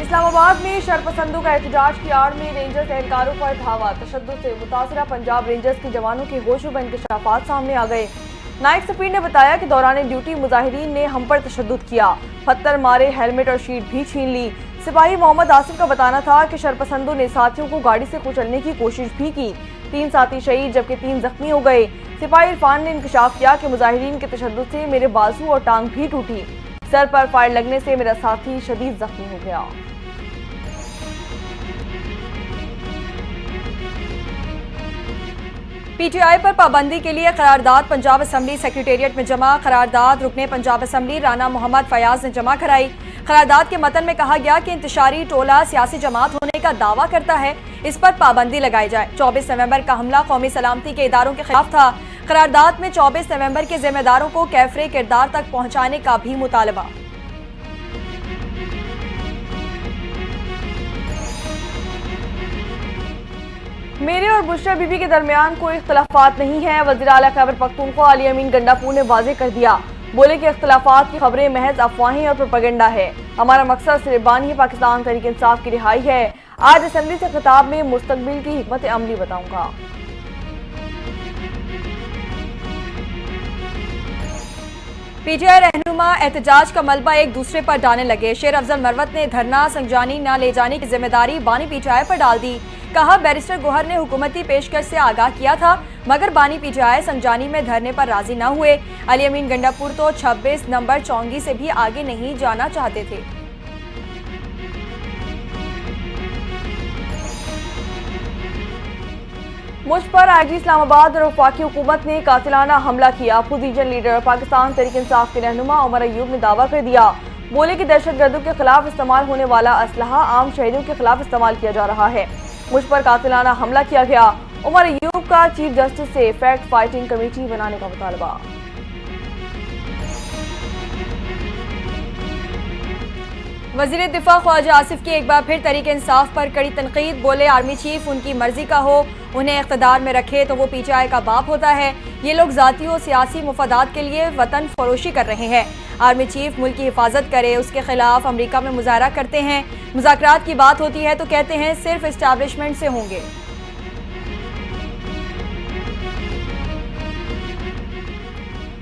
इस्लामाबाद में शरपसंदों का एहतजाज की आड़ में रेंजर्स एहलकारों पर धावा। तशद्दुद से मुतासरा पंजाब रेंजर्स के जवानों के होश व इंकशाफात सामने आ गए। नाइट सफीर ने बताया कि दौरान ड्यूटी मुजाहिरीन ने हम पर तशद्दुद किया, पत्थर मारे, हेलमेट और शीट भी छीन ली। सिपाही मोहम्मद आसिफ का बताना था कि शरपसंदों ने साथियों को गाड़ी से कुचलने की कोशिश भी की। 3 साथी शहीद जबकि 3 जख्मी हो गए। सिपाही इरफान ने इंकशाफ किया कि मुजाहिरीन के तशद्दुद से मेरे बाजू और टांग भी टूटी। सर पर फायर लगने से मेरा साथी शदीद जख्मी हो गया। पीटीआई पर पाबंदी के लिए करारदाद पंजाब असम्बली सेक्रेटेरिएट में जमा। करारदाद रुकने पंजाब असम्बली राना मोहम्मद फयाज ने जमा कराई। करारदाद के मतन में कहा गया कि इंतशारी टोला सियासी जमात होने का दावा करता है, इस पर पाबंदी लगाई जाए। 24 नवंबर का हमला कौमी सलामती के इदारों के खिलाफ था। करारदाद में 24 नवंबर के जिम्मेदारों को कैफरे किरदार तक पहुंचाने का भी मुतालबा। मेरे और बुशरा बीबी के दरमियान कोई इख्तलाफात नहीं है, वज़ीर आला खैबर पख्तूनख्वा अली अमीन गंडापुर ने वाज़ेह कर दिया। बोले कि इख्तलाफात की खबरें महज अफवाहें और प्रोपेगेंडा है। हमारा मकसद सिर्फ बानी पाकिस्तान तहरीक इंसाफ की रिहाई है। आज असेंबली से खिताब में मुस्तकबिल की हिकमत अमली बताऊंगा। पीटीआई रहनुमा एहतजाज का मलबा एक दूसरे पर डालने लगे। शेर अफजल मरवत ने धरना संजानी न ले जाने की जिम्मेदारी बानी पीटीआई पर डाल दी। कहा, बैरिस्टर गोहर ने हुकूमती पेशकश से आगाह किया था, मगर बानी पीटीआई संजानी में धरने पर राजी न हुए। अली अमीन गंडापुर तो 26 नंबर चौंगी से भी आगे नहीं जाना चाहते थे। मुझ पर आईजी इस्लामाबाद और वफाकी हुकूमत ने कातिलाना हमला किया। अपोजिशन लीडर और पाकिस्तान तहरीक इंसाफ के रहनुमा उमर अयूब ने दावा कर दिया। बोले कि दहशतगर्दों के खिलाफ इस्तेमाल होने वाला असलहा आम शहरियों के खिलाफ इस्तेमाल किया जा रहा है। मुझ पर कातिलाना हमला किया गया। उमर अयूब का चीफ जस्टिस से फैक्ट फाइटिंग कमेटी बनाने का मुतालबा। वजीर दिफा ख्वाजा आसिफ की एक बार फिर तहरीक इंसाफ पर कड़ी तनकीद। बोले, आर्मी चीफ उनकी मर्जी का हो, उन्हें इख्तदार में रखे तो वो पीटीआई का बाप होता है। ये लोग जाती और सियासी मुफादात के लिए वतन फरोशी कर रहे हैं। आर्मी चीफ मुल्क की हिफाजत करे, उसके खिलाफ अमरीका में मुजाहरा करते हैं। मुज़ाकरात की बात होती है तो कहते हैं सिर्फ इस्टेब्लिशमेंट से होंगे।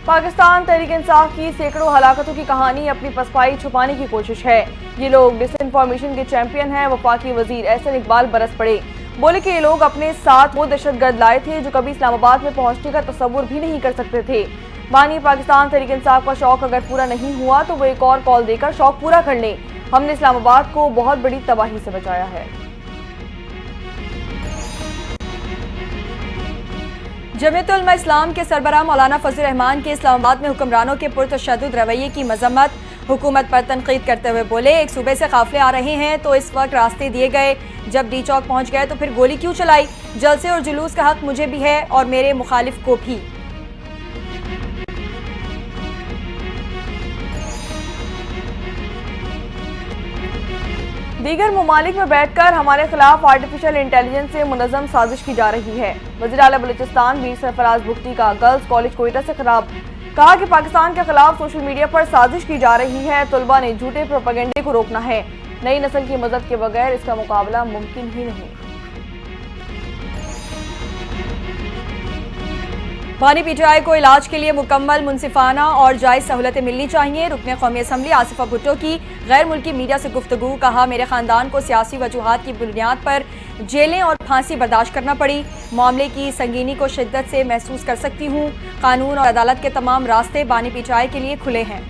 पाकिस्तान तहरीक इंसाफ की सैकड़ों हलाकतों की कहानी अपनी पसपाई छुपाने की कोशिश है। ये लोग डिसइंफॉर्मेशन के चैंपियन हैं। वफाकी वजीर एहसन इकबाल बरस पड़े। बोले कि ये लोग अपने साथ वो दहशतगर्द लाए थे जो कभी इस्लामाबाद में पहुंचने का तस्वुर भी नहीं कर सकते थे। बानी पाकिस्तान तहरीक इंसाफ का शौक अगर पूरा नहीं हुआ तो वो एक और कॉल देकर शौक पूरा कर लें। हमने इस्लामाबाद को बहुत बड़ी तबाही से बचाया है। जमीयतुल उलमा इस्लाम के सरबराह मौलाना फजल रहमान के इस्लामाबाद में हुक्मरानों के पुरतशद्दुद रवैये की मजम्मत। हुकूमत पर तनकीद करते हुए बोले, एक सूबे से काफिले आ रहे हैं तो इस वक्त रास्ते दिए गए, जब डी चौक पहुंच गए तो फिर गोली क्यों चलाई? जलसे और जुलूस का हक मुझे भी है और मेरे मुखालिफ को भी। दीगर ममालिक में बैठकर हमारे खिलाफ आर्टिफिशियल इंटेलिजेंस से मुनज़्ज़म साजिश की जा रही है। वज़ीर आला बलूचिस्तान मीर सरफराज बुख्ती का गर्ल्स कॉलेज कोयटा से खिताब। कहा कि पाकिस्तान के खिलाफ सोशल मीडिया पर साजिश की जा रही है। तलबा ने झूठे प्रोपेगेंडे को रोकना है। नई नस्ल की मदद के बगैर इसका मुकाबला मुमकिन ही नहीं। बानी पीटीआई को इलाज के लिए मुकम्मल मुनसिफाना और जायज़ सहूलतें मिलनी चाहिए। रुकने कौमी असम्बली आसिफा भुट्टो की गैर मुल्की मीडिया से गुफ्तगू। कहा, मेरे खानदान को सियासी वजूहात की बुनियाद पर जेलें और फांसी बर्दाश्त करना पड़ी। मामले की संगीनी को शिद्दत से महसूस कर सकती हूँ। कानून और अदालत के तमाम रास्ते बानी पीटीआई के लिए खुले हैं।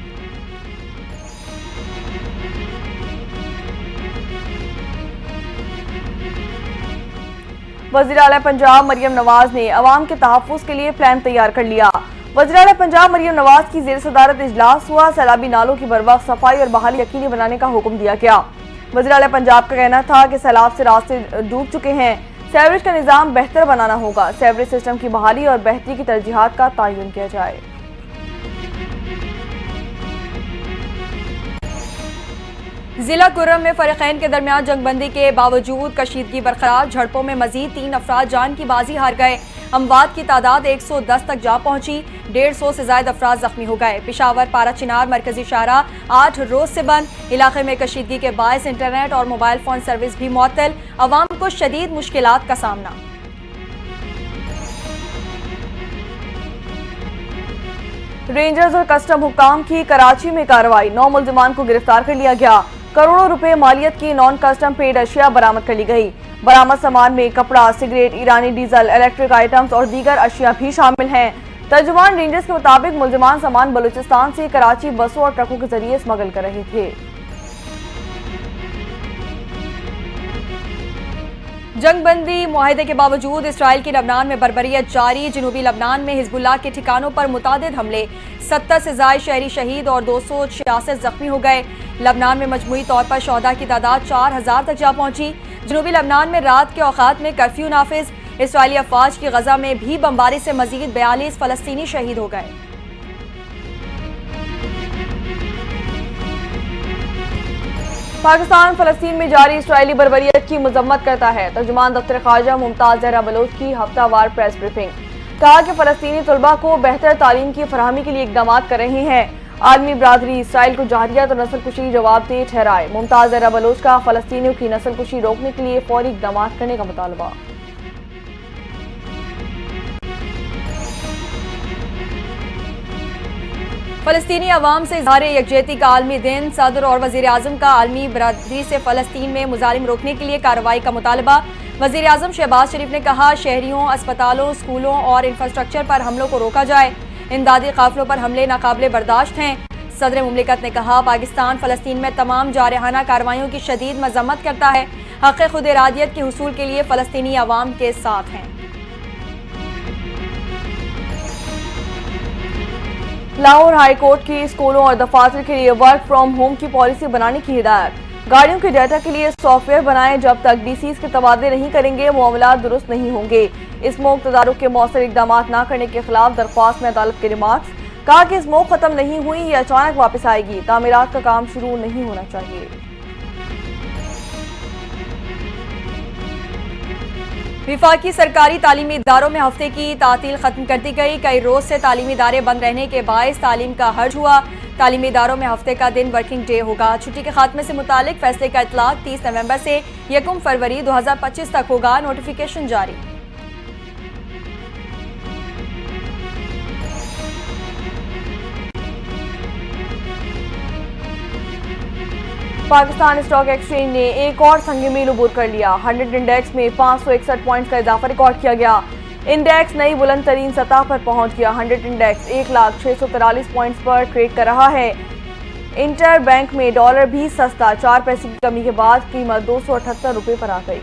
वज़ीर आला पंजाब मरियम नवाज ने अवाम के तहफ़्फ़ुज़ के लिए प्लान तैयार कर लिया। वज़ीर आला पंजाब मरियम नवाज की ज़ेर सदारत इजलास हुआ। सैलाबी नालों की बरवक्त सफाई और बहाली यकीनी बनाने का हुक्म दिया गया। वज़ीर आला पंजाब का कहना था कि सैलाब से रास्ते डूब चुके हैं, सीवरेज का निज़ाम बेहतर बनाना होगा। सीवरेज सिस्टम की बहाली और बेहतरी की तरजीहात का तयन किया जाए। जिला कुर्रम में फरीकैन के दरमियान जंगबंदी के बावजूद कशीदगी बरकरार। झड़पों में मजीद 3 अफराद जान की बाजी हार गए। अमवात की तादाद 110 तक जा पहुंची। 150 से ज्यादा अफराद जख्मी हो गए। पेशावर पारा चिनार मरकजी शाहरा 8 रोज से बंद। इलाके में कशीदगी के बायस इंटरनेट और मोबाइल फोन सर्विस भी मुअत्तल। अवाम को शदीद मुश्किलात का सामना। रेंजर्स और कस्टम हुक्काम की कराची में कार्रवाई। 9 मुल्जिमान को गिरफ्तार कर लिया गया। करोड़ों रुपए मालियत की नॉन कस्टम पेड अशिया बरामद कर ली गई। बरामद सामान में कपड़ा, सिगरेट, ईरानी डीजल, इलेक्ट्रिक आइटम्स और दीगर अशिया भी शामिल हैं। तर्जुमान रेंजर्स के मुताबिक मुल्जिमान सामान बलूचिस्तान से कराची बसों और ट्रकों के जरिए स्मगल कर रहे थे। जंगबंदी मुआहदे के बावजूद इसराइल की लबनान में बर्बरियत जारी। जनूबी लबनान में हिजबुल्लाह के ठिकानों पर मुतादिद हमले। 70 से ज्यादा शहरी शहीद और 266 जख्मी हो गए। लबनान में मजमूई तौर पर शोहदा की तादाद 4000 तक जा पहुंची। जनूबी लबनान में रात के औकात में कर्फ्यू नाफिज। इसराइली अफवाज की गजा में भी बमबारी से मजीद 42 फलस्तीनी शहीद हो गए। पाकिस्तान फलस्तीन में जारी इसराइली बर्बरियत की मजम्मत करता है। तर्जुमान दफ्तर ख़ारजा मुमताज जहरा बलोच की हफ्तावार प्रेस ब्रीफिंग। कहा कि फलस्तीनी तलबा को बेहतर तालीम की फराहमी के लिए इकदाम कर रहे हैं। आलमी बरादरी इसराइल को जहरियत और नस्लकुशी जवाबदेह ठहराए। मुमताज जहरा बलोच का फलस्तीनियों की नस्लकुशी रोकने के लिए फौरी इकदाम करने का मुतालबा। फलस्तीनी अवाम से इजहार यकजहती का आलमी दिन। सदर और वजीर आजम का आलमी बरादरी से फलस्तीन में मुजालिम रोकने के लिए कार्रवाई का मुतालबा। वजीर आजम शहबाज शरीफ ने कहा, शहरियों, अस्पतालों, स्कूलों और इंफ्रास्ट्रक्चर पर हमलों को रोका जाए। इमदादी काफिलों पर हमले नाकाबिले बर्दाश्त हैं। सदर मुमलिकत ने कहा, पाकिस्तान फलस्तीन में तमाम जारहाना कार्रवाइयों की शदीद मजम्मत करता है। हक़ खुद इरादियत के हुसूल के लिए फलस्तीनी अवाम के साथ हैं। लाहौर हाई कोर्ट की स्कूलों और दफातर के लिए वर्क फ्रॉम होम की पॉलिसी बनाने की हिदायत। गाड़ियों के डाटा के लिए सॉफ्टवेयर बनाएं। जब तक डीसीज के तबादले नहीं करेंगे मामला दुरुस्त नहीं होंगे। स्मोक तदारुक के मौसर इकदाम न करने के खिलाफ दरख्वास्त में अदालत के रिमार्क्स। कहा कि स्मोक खत्म नहीं हुई, ये अचानक वापस आएगी। तामीरात का काम शुरू नहीं होना चाहिए। विफाकी सरकारी तालीमी इदारों में हफ्ते की तातील खत्म कर दी गई। कई रोज से तालीमी इदारे बंद रहने के बायस तालीम का हर्ज हुआ। तालीमी इदारों में हफ्ते का दिन वर्किंग डे होगा। छुट्टी के खात्मे से मुतालिक फैसले का इतलाक 30 नवंबर से 1 फरवरी 2025 तक होगा। नोटिफिकेशन जारी। पाकिस्तान स्टॉक एक्सचेंज ने एक और संग मील उबूर कर लिया। 100 इंडेक्स में 561 पॉइंट्स का इजाफा रिकॉर्ड किया गया। इंडेक्स नई बुलंद तरीन सतह पर पहुंच गया। 100 इंडेक्स 1,643 पॉइंट्स पर ट्रेड कर रहा है। इंटर बैंक में डॉलर भी सस्ता, 4 पैसे की कमी के बाद कीमत 278 रुपये पर आ गई।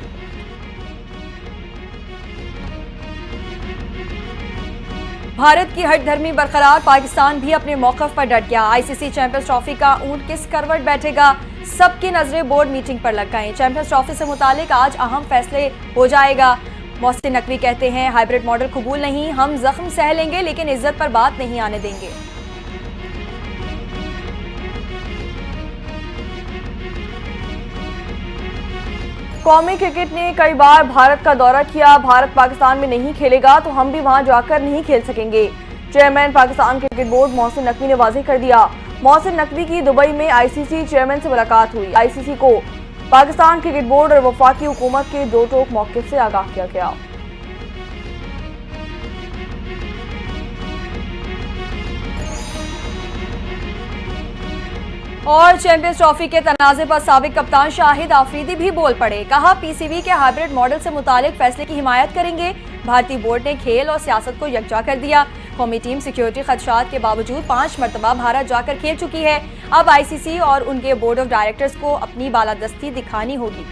भारत की हठधर्मी बरकरार, पाकिस्तान भी अपने मौकफ पर डट गया। आईसीसी चैंपियंस ट्रॉफी का ऊंट किस करवट बैठेगा, सबकी नजरें बोर्ड मीटिंग पर लग गई। चैंपियंस ट्रॉफी से मुतालिक आज अहम फैसले हो जाएगा। मोहसिन नकवी कहते हैं, हाइब्रिड मॉडल कबूल नहीं, हम जख्म सह लेंगे लेकिन इज्जत पर बात नहीं आने देंगे। कौमी क्रिकेट ने कई बार भारत का दौरा किया। भारत पाकिस्तान में नहीं खेलेगा तो हम भी वहां जाकर नहीं खेल सकेंगे। Chairman Pakistan cricket board Mohsin Naqvi ने वाज़ेह कर दिया। मोहसिन नकवी की दुबई में आईसीसी चेयरमैन से मुलाकात हुई। आईसीसी को पाकिस्तान क्रिकेट बोर्ड और वफाकी हुकूमत के दो टोक मौक़िफ़ से आगाह किया गया। और चैंपियंस ट्रॉफी के तनाज़े पर साबिक कप्तान शाहिद आफरीदी भी बोल पड़े। कहा, पीसीबी के हाइब्रिड मॉडल से मुतालिक फैसले की हिमायत करेंगे। भारतीय बोर्ड ने खेल और सियासत को यकजा कर दिया। कौमी टीम सिक्योरिटी खदशात के बावजूद 5 मरतबा भारत जाकर खेल चुकी है। अब आईसीसी और उनके बोर्ड ऑफ डायरेक्टर्स को अपनी बालादस्ती दिखानी होगी।